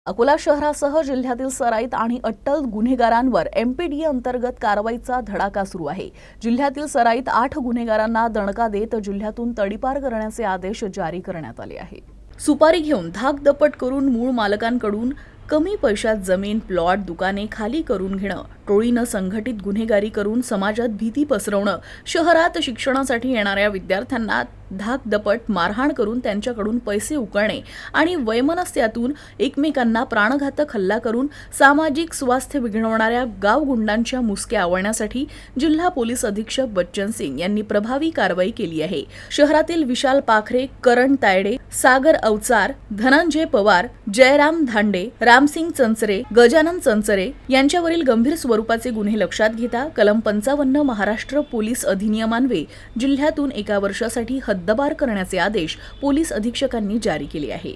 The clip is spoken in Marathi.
अकोला शहरासह जिल्ह्यातील सराईत आणि अट्टल गुन्हेगारांवर एमपीडीए अंतर्गत कारवाईचा धडाका सुरू आहे। जिल्ह्यातील सराईत 8 गुन्हेगारांना दणका देत जिल्ह्यातून तडीपार करण्याचे आदेश जारी करण्यात आले आहेत। सुपारी घेऊन धाकदपट करून मूळ मालकांकडून कमी पैशात जमीन, प्लॉट, दुकाने खाली करून घेणं, टोळीनं संघटित गुन्हेगारी करून समाजात भीती पसरवणं, शहरात शिक्षणासाठी येणाऱ्या विद्यार्थ्यांना धाकदपट मारहाण करून त्यांच्याकडून पैसे उकळणे आणि वैमनस्यातून एकमेकांना प्राणघातक हल्ला करून सामाजिक स्वास्थ्य बिघडवणाऱ्या गावगुंडांच्या मुसक्या आवळण्यासाठी जिल्हा पोलीस अधीक्षक बच्चन सिंग यांनी प्रभावी कारवाई केली आहे। शहरातील विशाल पाखरे, करण तायडे, सागर अवचार, धनंजय पवार, जयराम धांडे, रामसिंग चंचरे, गजानन चंचरे यांच्यावरील गंभीर स्वरूपाचे गुन्हे लक्षात घेता कलम 55 महाराष्ट्र पोलीस अधिनियमान्वये जिल्ह्यातून 1 वर्षासाठी हद्दपार करण्याचे आदेश पोलीस अधीक्षकांनी जारी केले आहे।